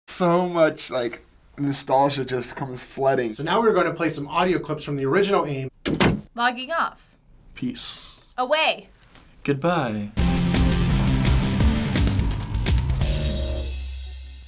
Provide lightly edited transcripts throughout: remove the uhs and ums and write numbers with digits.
So much, like, nostalgia just comes flooding. So now we're going to play some audio clips from the original AIM. Logging off. Peace. Away. Goodbye.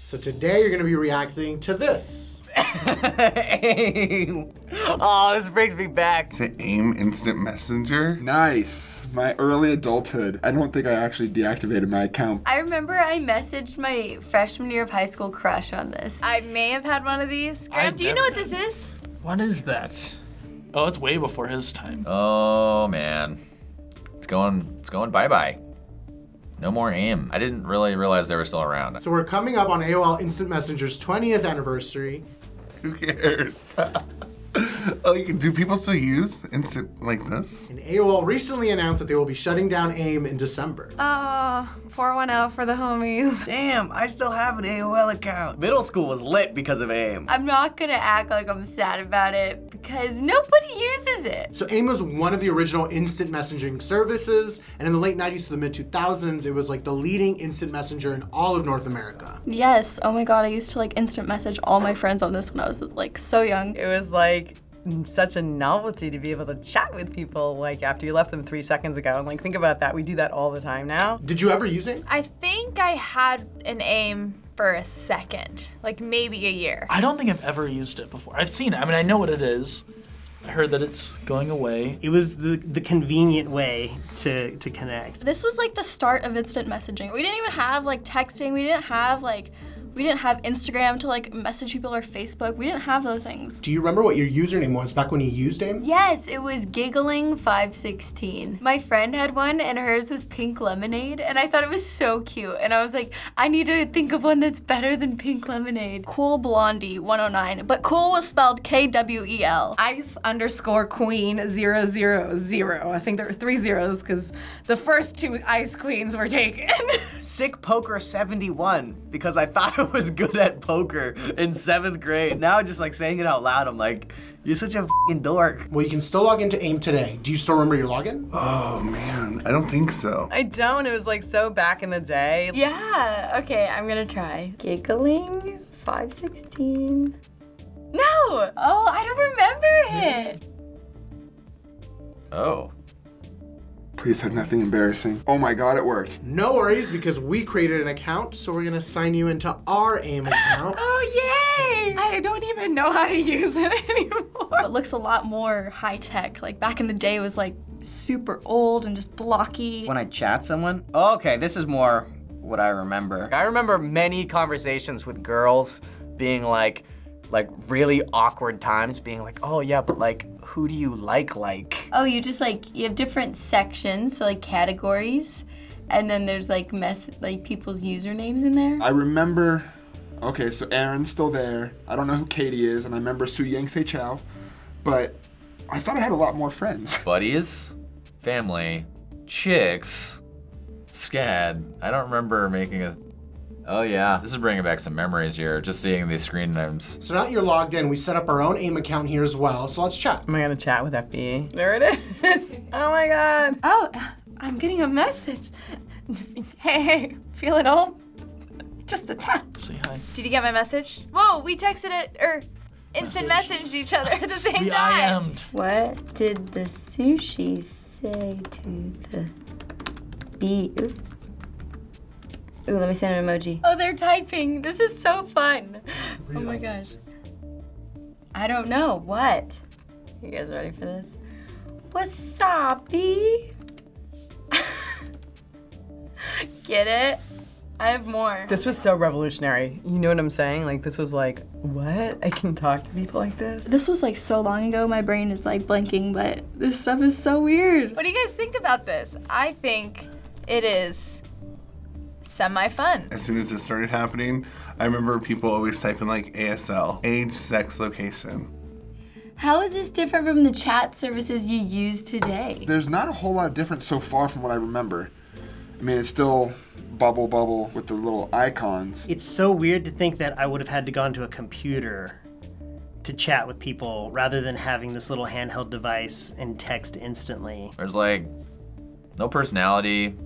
So today you're going to be reacting to this. AIM. Oh, this brings me back. Is it AIM Instant Messenger? Nice. My early adulthood. I don't think I actually deactivated my account. I remember I messaged my freshman year of high school crush on this. I may have had one of these. Graham, do you know what this is? What is that? Oh, it's way before his time. Oh man, it's going bye-bye. No more AIM. I didn't really realize they were still around. So we're coming up on AOL Instant Messenger's 20th anniversary. Who cares? Like, do people still use instant like this? And AOL recently announced that they will be shutting down AIM in December. Pour one out for the homies. Damn, I still have an AOL account. Middle school was lit because of AIM. I'm not gonna act like I'm sad about it because nobody uses it. So AIM was one of the original instant messaging services, and in the late 90s to the mid 2000s, it was like the leading instant messenger in all of North America. Yes, oh my god, I used to like instant message all my friends on this when I was like so young. It was like such a novelty to be able to chat with people like after you left them 3 seconds ago. And like think about that, we do that all the time now. Did you ever use AIM? I think I had an AIM for a second, like maybe a year. I don't think I've ever used it before. I've seen it. I mean, I know what it is. I heard that it's going away. It was the convenient way to connect. This was like the start of instant messaging. We didn't even have like texting. We didn't have Instagram to like message people or Facebook. We didn't have those things. Do you remember what your username was back when you used AIM? Yes, it was Giggling516. My friend had one and hers was Pink Lemonade and I thought it was so cute. And I was like, I need to think of one that's better than Pink Lemonade. Cool Blondie 109, but cool was spelled KWEL. Ice_Queen000. I think there were 3 zeros because the first 2 ice queens were taken. Sick Poker 71 because I thought I was good at poker in 7th grade. Now just like saying it out loud, I'm like, you're such a f***ing dork. Well, you can still log into AIM today. Do you still remember your login? Oh man, I don't think so. I don't, it was like so back in the day. Yeah, okay, I'm gonna try. Giggling516. No! Oh, I don't remember it. Oh. Please have nothing embarrassing. Oh my god, it worked. No worries, because we created an account, so we're gonna sign you into our AIM account. Oh, yay! I don't even know how to use it anymore. It looks a lot more high tech. Like back in the day it was like super old and just blocky. When I chat someone? Oh, okay, this is more what I remember. I remember many conversations with girls being like really awkward times, being like, oh yeah, but like, who do you like? Oh, you just like, you have different sections, so like categories, and then there's like people's usernames in there. I remember, okay, so Aaron's still there. I don't know who Katie is, and I remember Su Yang Say Chow, but I thought I had a lot more friends. Buddies, family, chicks, SCAD. I don't remember making a, oh yeah. This is bringing back some memories here, just seeing these screen names. So now that you're logged in, we set up our own AIM account here as well, so let's chat. Am I gonna chat with FB? There it is. Oh my god. Oh, I'm getting a message. Hey, feeling old? Just a tap. Say hi. Did you get my message? Whoa, we texted it, or instant messaged each other at the same We time. IM'd. What did the sushi say to the bee? Ooh, let me send an emoji. Oh, they're typing. This is so fun. Oh my gosh. I don't know. What? You guys ready for this? Wasabi. Get it? I have more. This was so revolutionary. You know what I'm saying? Like this was like, what? I can talk to people like this? This was like so long ago, my brain is like blanking, but this stuff is so weird. What do you guys think about this? I think it is semi-fun. As soon as this started happening, I remember people always typing like ASL, age, sex, location. How is this different from the chat services you use today? There's not a whole lot of difference so far from what I remember. I mean, it's still bubble with the little icons. It's so weird to think that I would have had to gone to a computer to chat with people rather than having this little handheld device and text instantly. There's like no personality,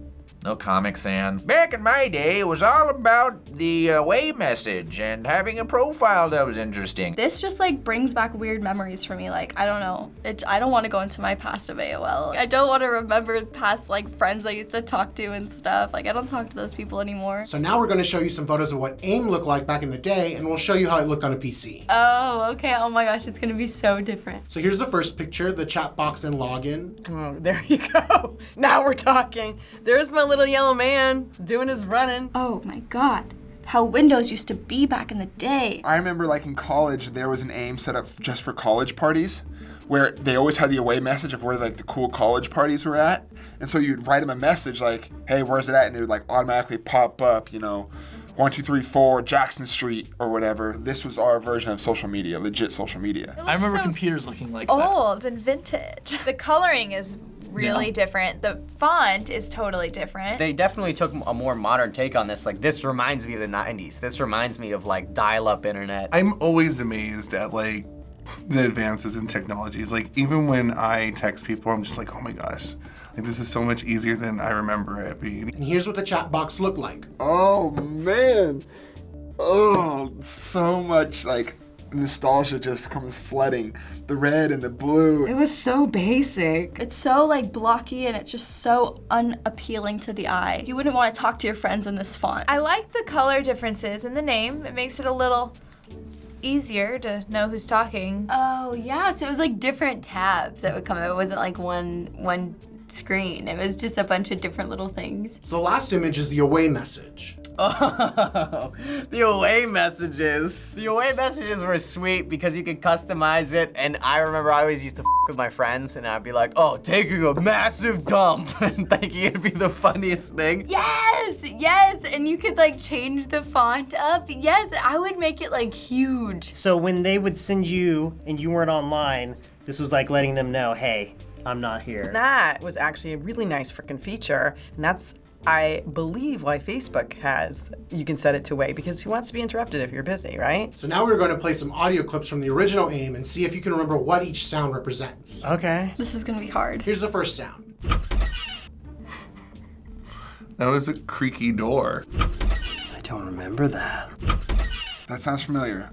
No Comic Sans. Back in my day, it was all about the away message and having a profile that was interesting. This just like brings back weird memories for me. Like, I don't know. I don't want to go into my past of AOL. I don't want to remember past like friends I used to talk to and stuff. Like, I don't talk to those people anymore. So now we're going to show you some photos of what AIM looked like back in the day, and we'll show you how it looked on a PC. Oh, okay. Oh my gosh, it's gonna be so different. So here's the first picture, the chat box and login. Oh, there you go. Now we're talking. There's my little yellow man doing his running. Oh my God. How Windows used to be back in the day. I remember like in college, there was an AIM set up just for college parties where they always had the away message of where like the cool college parties were at. And so you'd write them a message like, hey, where's it at? And it would like automatically pop up, 1234 Jackson Street or whatever. This was our version of social media, legit social media. I remember computers looking like that. Old and vintage. The coloring is really different. The font is totally different. They definitely took a more modern take on this. Like, this reminds me of the 90s. This reminds me of like dial-up internet. I'm always amazed at like the advances in technologies. Like, even when I text people, I'm just like, oh my gosh. Like, this is so much easier than I remember it being. And here's what the chat box looked like. Oh man. Oh, so much like nostalgia just comes flooding. The red and the blue. It was so basic. It's so like blocky and it's just so unappealing to the eye. You wouldn't want to talk to your friends in this font. I like the color differences in the name. It makes it a little easier to know who's talking. Oh yeah, so it was like different tabs that would come up. It wasn't like one screen. It was just a bunch of different little things. So the last image is the away message. Oh, the away messages. The away messages were sweet because you could customize it, and I remember I always used to with my friends, and I'd be like, oh, taking a massive dump, and thinking it'd be the funniest thing. Yes, and you could like change the font up. Yes, I would make it like huge. So when they would send you and you weren't online, this was like letting them know, hey, I'm not here. That was actually a really nice frickin' feature, and that's, I believe, why Facebook has, you can set it to away, because who wants to be interrupted if you're busy, right? So now we're going to play some audio clips from the original AIM and see if you can remember what each sound represents. Okay. This is gonna be hard. Here's the first sound. That was a creaky door. I don't remember that. That sounds familiar.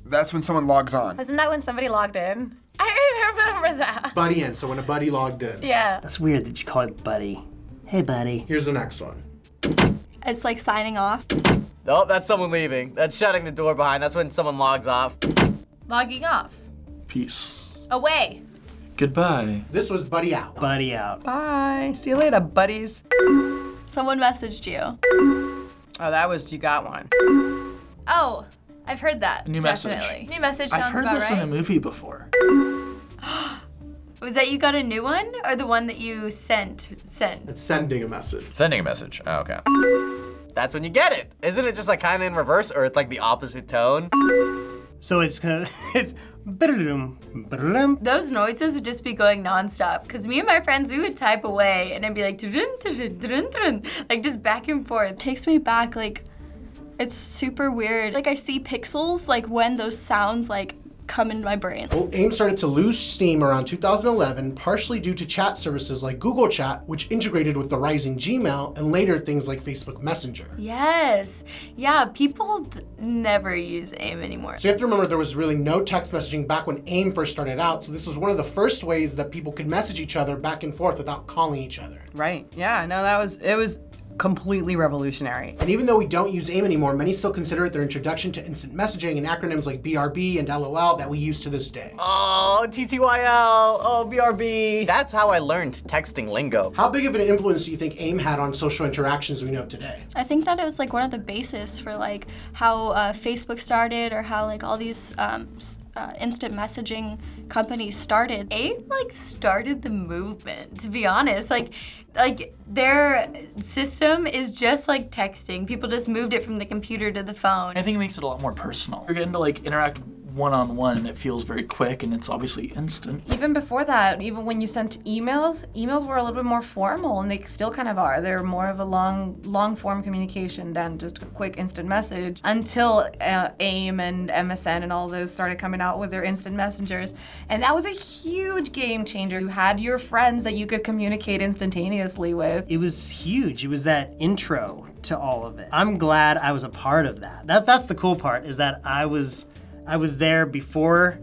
That's when someone logs on. Wasn't that when somebody logged in? I remember that. Buddy in, so when a buddy logged in. Yeah. That's weird that you call it buddy. Hey, buddy. Here's the next one. It's like signing off. Oh, that's someone leaving. That's shutting the door behind. That's when someone logs off. Logging off. Peace. Away. Goodbye. This was buddy out. Buddy out. Bye. See you later, buddies. Someone messaged you. Oh, that was, you got one. Oh, I've heard that. New Definitely. message. New message sounds I've heard about this right. in a movie before. Was that you got a new one, or the one that you sent? It's sending a message. Sending a message. Oh, okay. That's when you get it. Isn't it just like kind of in reverse, or it's like the opposite tone? So it's ba-da-dum. Those noises would just be going nonstop. Cause me and my friends, we would type away, and it'd be like, dun, dun, dun, dun, dun, like just back and forth. It takes me back, like, it's super weird. Like, I see pixels, like, when those sounds, like, come in my brain. Well, AIM started to lose steam around 2011, partially due to chat services like Google Chat, which integrated with the rising Gmail, and later things like Facebook Messenger. Yes. Yeah, people never use AIM anymore. So you have to remember there was really no text messaging back when AIM first started out, so this was one of the first ways that people could message each other back and forth without calling each other. Right, yeah, no, it was completely revolutionary. And even though we don't use AIM anymore, many still consider it their introduction to instant messaging and acronyms like BRB and LOL that we use to this day. Oh, TTYL, oh, BRB. That's how I learned texting lingo. How big of an influence do you think AIM had on social interactions we know today? I think that it was like one of the basis for like how Facebook started, or how like all these instant messaging companies started. AIM like started the movement, to be honest. Like their system is just like texting. People just moved it from the computer to the phone. I think it makes it a lot more personal. You're getting to like interact one-on-one, and it feels very quick, and it's obviously instant. Even before that, even when you sent emails were a little bit more formal, and they still kind of are. They're more of a long-form communication than just a quick instant message until AIM and MSN and all those started coming out with their instant messengers. And that was a huge game changer. You had your friends that you could communicate instantaneously with. It was huge. It was that intro to all of it. I'm glad I was a part of that. That's the cool part, is that I was there before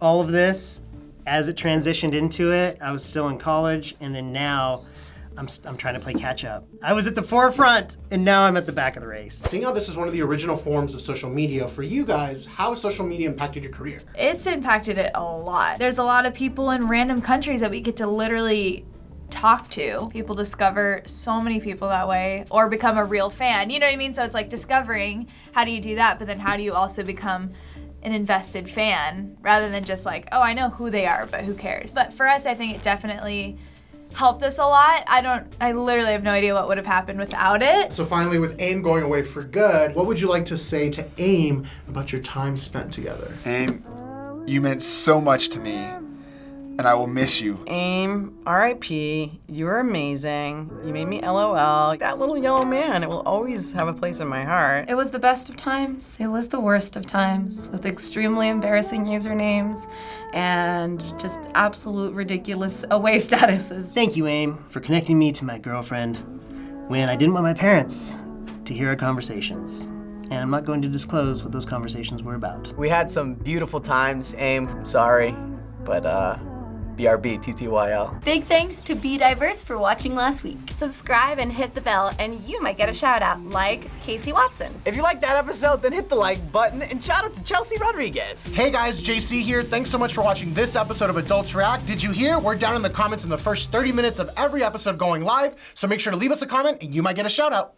all of this. As it transitioned into it, I was still in college, and then now I'm trying to play catch up. I was at the forefront, and now I'm at the back of the race. Seeing how this is one of the original forms of social media, for you guys, how has social media impacted your career? It's impacted it a lot. There's a lot of people in random countries that we get to literally talk to. People discover so many people that way, or become a real fan. You know what I mean? So it's like discovering, how do you do that? But then how do you also become an invested fan rather than just like, oh, I know who they are, but who cares? But for us, I think it definitely helped us a lot. I literally have no idea what would have happened without it. So finally, with AIM going away for good, what would you like to say to AIM about your time spent together? AIM, you meant so much to me, and I will miss you. AIM, R.I.P., you're amazing. You made me LOL. That little yellow man, it will always have a place in my heart. It was the best of times. It was the worst of times, with extremely embarrassing usernames and just absolute ridiculous away statuses. Thank you, AIM, for connecting me to my girlfriend when I didn't want my parents to hear our conversations. And I'm not going to disclose what those conversations were about. We had some beautiful times, AIM. I'm sorry, but BRB, TTYL. Big thanks to Be Diverse for watching last week. Subscribe and hit the bell, and you might get a shout out, like Casey Watson. If you liked that episode, then hit the like button and shout out to Chelsea Rodriguez. Hey guys, JC here. Thanks so much for watching this episode of Adults React. Did you hear? We're down in the comments in the first 30 minutes of every episode going live, so make sure to leave us a comment and you might get a shout out.